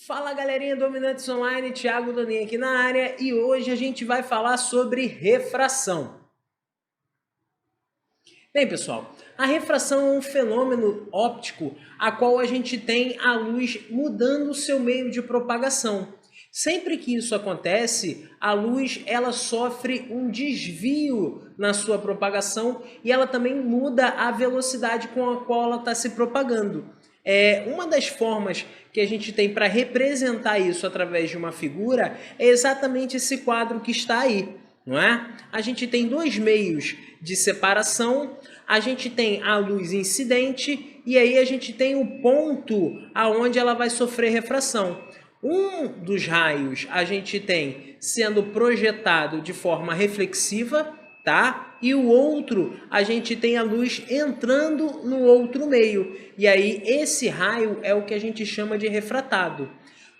Fala galerinha Dominantes Online, Thiago Doninho aqui na área e hoje a gente vai falar sobre refração. Bem pessoal, a refração é um fenômeno óptico a qual a gente tem a luz mudando o seu meio de propagação. Sempre que isso acontece, a luz ela sofre um desvio na sua propagação e ela também muda a velocidade com a qual ela está se propagando. Uma das formas que a gente tem para representar isso através de uma figura é exatamente esse quadro que está aí, não é? A gente tem dois meios de separação, a gente tem a luz incidente e aí a gente tem o ponto aonde ela vai sofrer refração. Um dos raios a gente tem sendo projetado de forma reflexiva, tá? E o outro, a gente tem a luz entrando no outro meio. E aí, esse raio é o que a gente chama de refratado.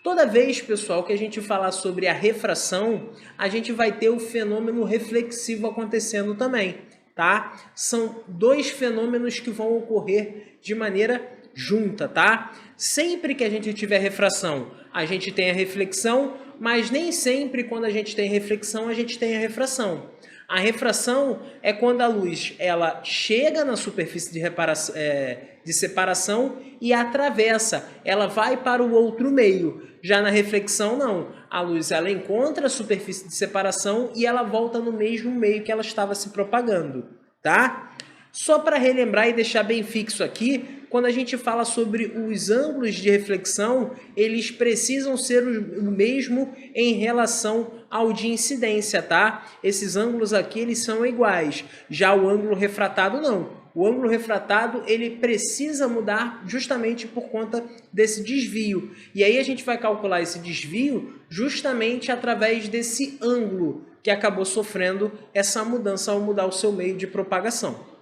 Toda vez, pessoal, que a gente falar sobre a refração, a gente vai ter o fenômeno reflexivo acontecendo também, tá? São dois fenômenos que vão ocorrer de maneira junta, tá? Sempre que a gente tiver refração, a gente tem a reflexão, mas nem sempre quando a gente tem reflexão, a gente tem a refração. A refração é quando a luz ela chega na superfície de separação e atravessa, ela vai para o outro meio. Já na reflexão, não. A luz ela encontra a superfície de separação e ela volta no mesmo meio que ela estava se propagando, tá? Só para relembrar e deixar bem fixo aqui, quando a gente fala sobre os ângulos de reflexão, eles precisam ser o mesmo em relação ao de incidência, tá? Esses ângulos aqui, eles são iguais. Já o ângulo refratado, não. O ângulo refratado, ele precisa mudar justamente por conta desse desvio. E aí a gente vai calcular esse desvio justamente através desse ângulo que acabou sofrendo essa mudança ao mudar o seu meio de propagação.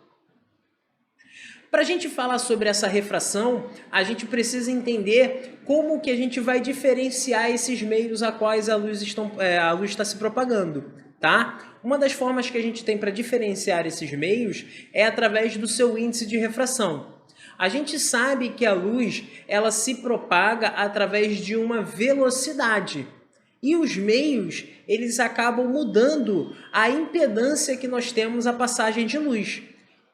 Para a gente falar sobre essa refração, a gente precisa entender como que a gente vai diferenciar esses meios a quais a luz está se propagando, tá? Uma das formas que a gente tem para diferenciar esses meios é através do seu índice de refração. A gente sabe que a luz ela se propaga através de uma velocidade. E os meios, eles acabam mudando a impedância que nós temos à passagem de luz.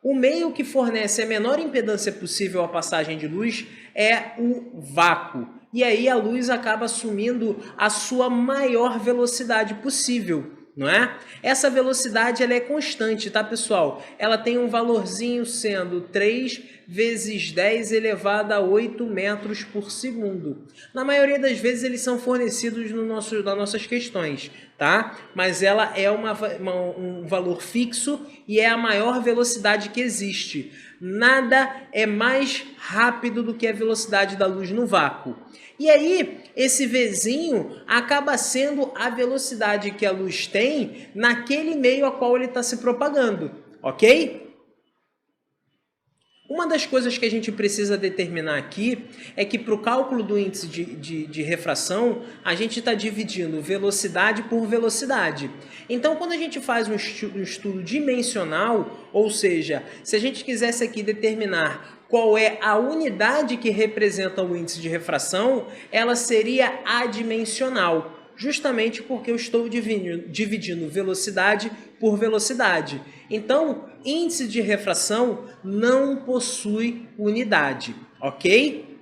O meio que fornece a menor impedância possível à passagem de luz é o vácuo. E aí a luz acaba assumindo a sua maior velocidade possível, não é? Essa velocidade ela é constante, tá, pessoal? Ela tem um valorzinho sendo 3 vezes 10 elevado a 8 metros por segundo. Na maioria das vezes eles são fornecidos nas nossas questões, tá? Mas ela é um valor fixo e é a maior velocidade que existe. Nada é mais rápido do que a velocidade da luz no vácuo. E aí, esse Vzinho acaba sendo a velocidade que a luz tem naquele meio a qual ele está se propagando, ok? Uma das coisas que a gente precisa determinar aqui é que para o cálculo do índice de refração, a gente está dividindo velocidade por velocidade. Então, quando a gente faz um estudo dimensional, ou seja, se a gente quisesse aqui determinar qual é a unidade que representa o índice de refração, ela seria adimensional, justamente porque eu estou dividindo velocidade por velocidade. Então, índice de refração não possui unidade, ok?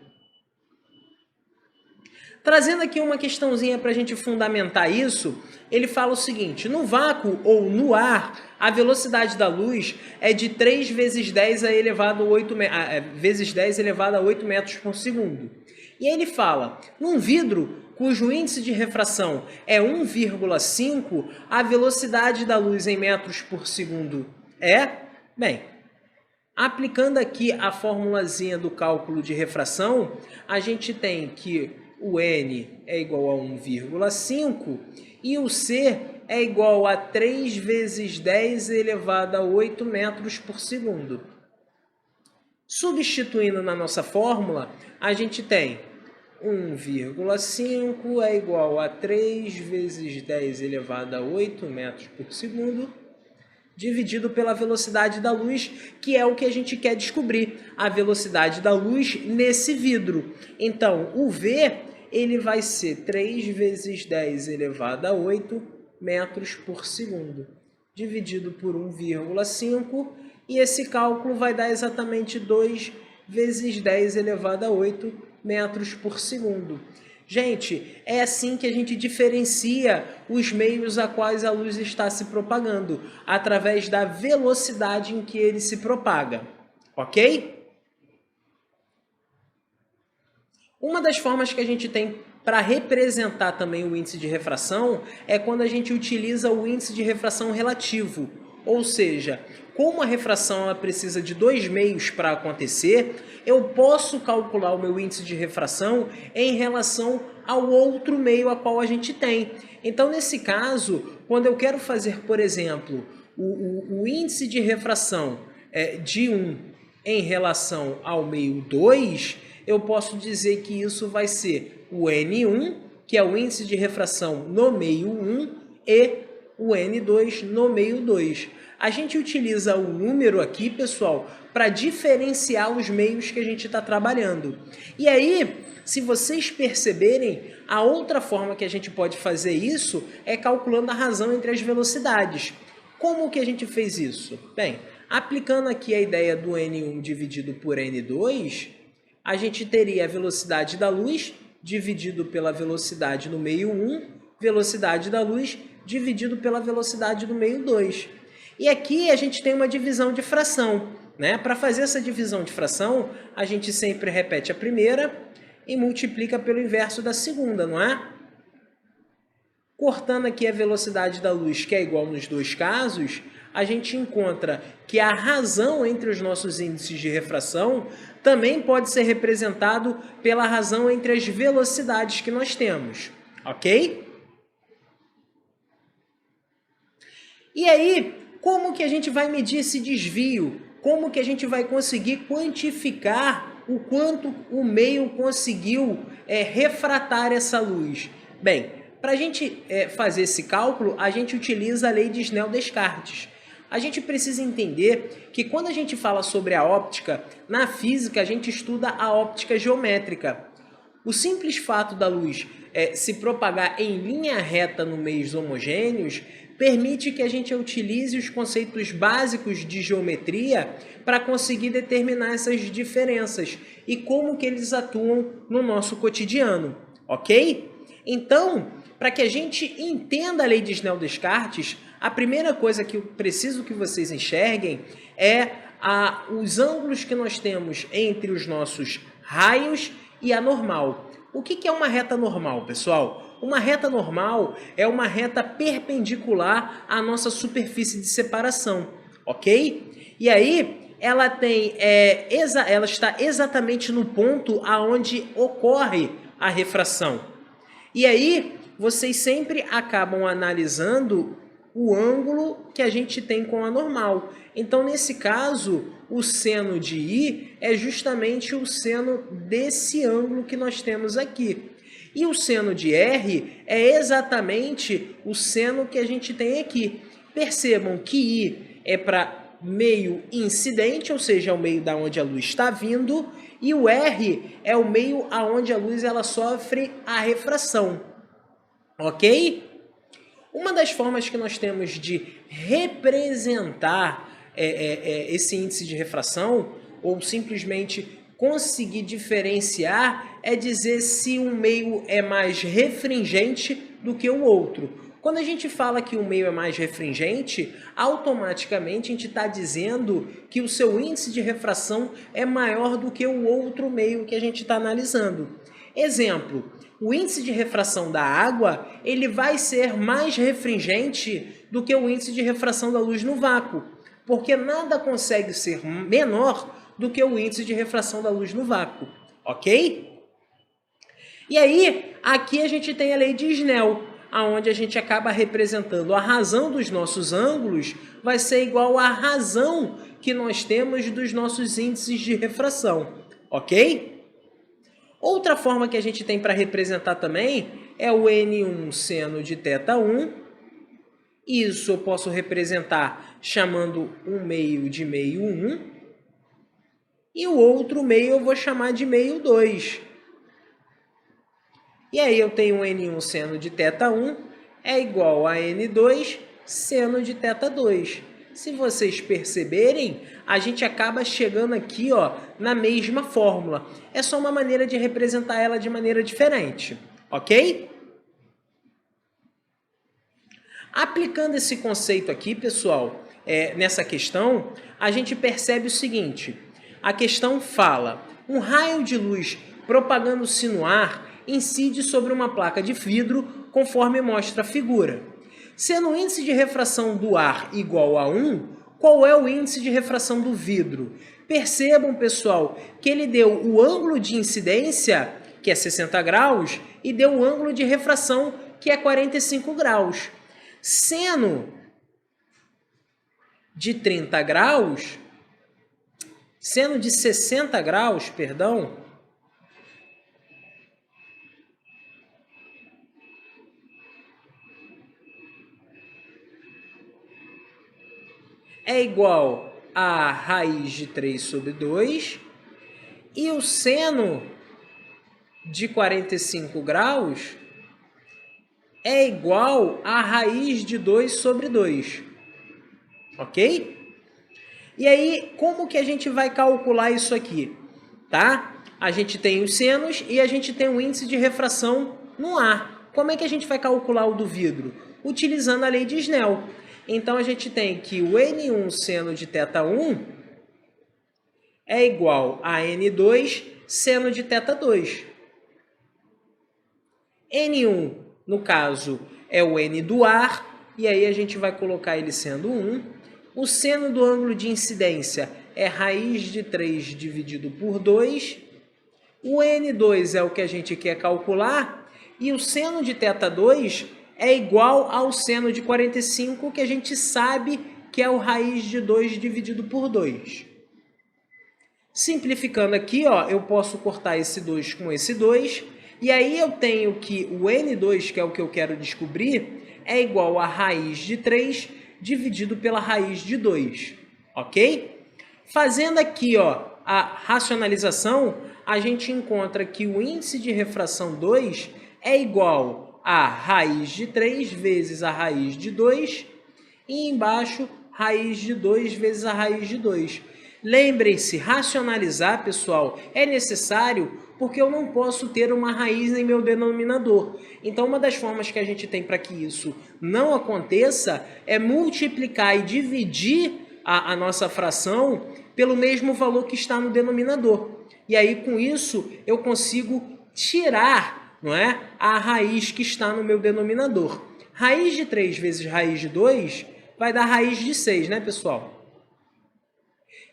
Trazendo aqui uma questãozinha para a gente fundamentar isso, ele fala o seguinte: no vácuo ou no ar, a velocidade da luz é de 3 vezes 10 elevado a 8, vezes 10 elevado a 8 metros por segundo. E aí ele fala, num vidro cujo índice de refração é 1,5, a velocidade da luz em metros por segundo bem, aplicando aqui a formulazinha do cálculo de refração, a gente tem que o N é igual a 1,5 e o C é igual a 3 vezes 10 elevado a 8 metros por segundo. Substituindo na nossa fórmula, a gente tem 1,5 é igual a 3 vezes 10 elevado a 8 metros por segundo, dividido pela velocidade da luz, que é o que a gente quer descobrir, a velocidade da luz nesse vidro. Então, o V ele vai ser 3 vezes 10 elevado a 8 metros por segundo, dividido por 1,5, e esse cálculo vai dar exatamente 2 vezes 10 elevado a 8 metros por segundo. Gente, é assim que a gente diferencia os meios a quais a luz está se propagando, através da velocidade em que ele se propaga, ok? Uma das formas que a gente tem para representar também o índice de refração é quando a gente utiliza o índice de refração relativo, ou seja, como a refração ela precisa de 2 meios para acontecer, eu posso calcular o meu índice de refração em relação ao outro meio a qual a gente tem. Então, nesse caso, quando eu quero fazer, por exemplo, o índice de refração de 1 em relação ao meio 2, eu posso dizer que isso vai ser o N1, que é o índice de refração no meio 1, e o N2 no meio 2. A gente utiliza o número aqui, pessoal, para diferenciar os meios que a gente está trabalhando. E aí, se vocês perceberem, a outra forma que a gente pode fazer isso é calculando a razão entre as velocidades. Como que a gente fez isso? Bem, aplicando aqui a ideia do N1 dividido por N2, a gente teria a velocidade da luz dividido pela velocidade no meio 1, velocidade da luz dividido pela velocidade do meio 2. E aqui a gente tem uma divisão de fração, né? Para fazer essa divisão de fração, a gente sempre repete a primeira e multiplica pelo inverso da segunda, não é? Cortando aqui a velocidade da luz, que é igual nos dois casos, a gente encontra que a razão entre os nossos índices de refração também pode ser representado pela razão entre as velocidades que nós temos, ok? E aí, como que a gente vai medir esse desvio? Como que a gente vai conseguir quantificar o quanto o meio conseguiu refratar essa luz? Bem, para a gente fazer esse cálculo, a gente utiliza a lei de Snell-Descartes. A gente precisa entender que quando a gente fala sobre a óptica, na física a gente estuda a óptica geométrica. O simples fato da luz se propagar em linha reta no meios homogêneos permite que a gente utilize os conceitos básicos de geometria para conseguir determinar essas diferenças e como que eles atuam no nosso cotidiano, ok? Então, para que a gente entenda a lei de Snell-Descartes, a primeira coisa que eu preciso que vocês enxerguem é os ângulos que nós temos entre os nossos raios e a normal. O que é uma reta normal, pessoal? Uma reta normal é uma reta perpendicular à nossa superfície de separação, ok? E aí, ela está exatamente no ponto aonde ocorre a refração. E aí, vocês sempre acabam analisando o ângulo que a gente tem com a normal. Então, nesse caso, o seno de I é justamente o seno desse ângulo que nós temos aqui. E o seno de R é exatamente o seno que a gente tem aqui. Percebam que I é para meio incidente, ou seja, é o meio da onde a luz está vindo, e o R é o meio aonde a luz ela sofre a refração. Ok? Uma das formas que nós temos de representar esse índice de refração, ou simplesmente conseguir diferenciar, é dizer se um meio é mais refringente do que o outro. Quando a gente fala que um meio é mais refringente, automaticamente a gente está dizendo que o seu índice de refração é maior do que o outro meio que a gente está analisando. Exemplo, o índice de refração da água ele vai ser mais refringente do que o índice de refração da luz no vácuo, porque nada consegue ser menor do que o índice de refração da luz no vácuo, ok? E aí, aqui a gente tem a lei de Snell, onde a gente acaba representando a razão dos nossos ângulos vai ser igual à razão que nós temos dos nossos índices de refração, ok? Outra forma que a gente tem para representar também é o N1 seno de θ1. Isso eu posso representar chamando um meio de meio 1 e o outro meio eu vou chamar de meio 2. E aí eu tenho N1 seno de θ1 é igual a N2 seno de θ2. Se vocês perceberem, a gente acaba chegando aqui, ó, na mesma fórmula. É só uma maneira de representar ela de maneira diferente, ok? Aplicando esse conceito aqui, pessoal, nessa questão, a gente percebe o seguinte. A questão fala, um raio de luz propagando-se no ar incide sobre uma placa de vidro, conforme mostra a figura. Sendo o índice de refração do ar igual a 1, qual é o índice de refração do vidro? Percebam, pessoal, que ele deu o ângulo de incidência, que é 60 graus, e deu o ângulo de refração, que é 45 graus. Seno de 30 graus, seno de 60 graus, perdão, é igual a raiz de 3 sobre 2, e o seno de 45 graus é igual a raiz de 2 sobre 2, ok? E aí, como que a gente vai calcular isso aqui? Tá? A gente tem os senos e a gente tem o índice de refração no ar. Como é que a gente vai calcular o do vidro? Utilizando a lei de Snell. Então, a gente tem que o N1 seno de θ1 é igual a N2 seno de θ2. N1, no caso, é o N do ar, e aí a gente vai colocar ele sendo 1. O seno do ângulo de incidência é raiz de 3 dividido por 2. O N2 é o que a gente quer calcular, e o seno de θ2 é igual ao seno de 45, que a gente sabe que é o raiz de 2 dividido por 2. Simplificando aqui, ó, eu posso cortar esse 2 com esse 2, e aí eu tenho que o N2, que é o que eu quero descobrir, é igual a raiz de 3 dividido pela raiz de 2, ok? Fazendo aqui, ó, a racionalização, a gente encontra que o índice de refração 2 é igual a raiz de 3 vezes a raiz de 2, e embaixo, raiz de 2 vezes a raiz de 2. Lembrem-se, racionalizar, pessoal, é necessário porque eu não posso ter uma raiz em meu denominador. Então, uma das formas que a gente tem para que isso não aconteça é multiplicar e dividir a nossa fração pelo mesmo valor que está no denominador. E aí, com isso, eu consigo tirar, não é, a raiz que está no meu denominador. Raiz de 3 vezes raiz de 2 vai dar raiz de 6, né, pessoal?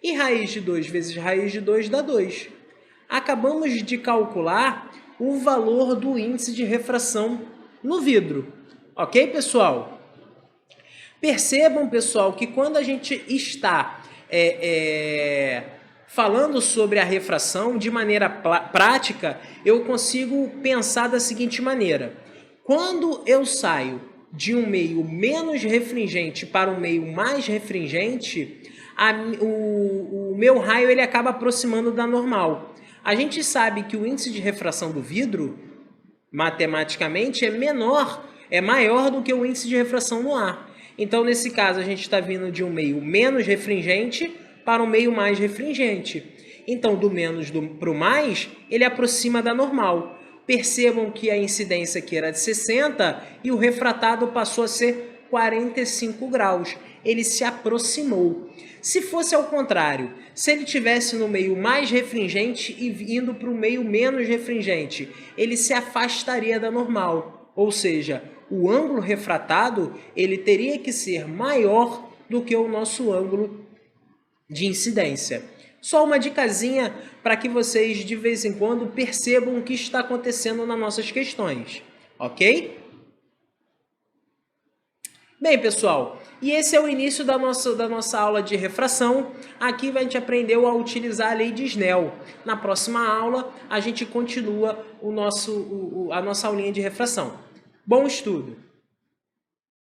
E raiz de 2 vezes raiz de 2 dá 2. Acabamos de calcular o valor do índice de refração no vidro. Ok, pessoal? Percebam, pessoal, que quando a gente está falando sobre a refração de maneira prática, eu consigo pensar da seguinte maneira. Quando eu saio de um meio menos refringente para um meio mais refringente, o meu raio ele acaba aproximando da normal. A gente sabe que o índice de refração do vidro, matematicamente, é maior do que o índice de refração no ar. Então, nesse caso, a gente está vindo de um meio menos refringente para um meio mais refringente. Então, do menos para o mais, ele aproxima da normal. Percebam que a incidência aqui era de 60 e o refratado passou a ser 45 graus. Ele se aproximou. Se fosse ao contrário, se ele estivesse no meio mais refringente e indo para o meio menos refringente, ele se afastaria da normal. Ou seja, o ângulo refratado ele teria que ser maior do que o nosso ângulo de incidência. Só uma dicasinha para que vocês de vez em quando percebam o que está acontecendo nas nossas questões, ok? Bem, pessoal, e esse é o início da nossa aula de refração. Aqui a gente aprendeu a utilizar a lei de Snell. Na próxima aula, a gente continua a nossa aulinha de refração. Bom estudo!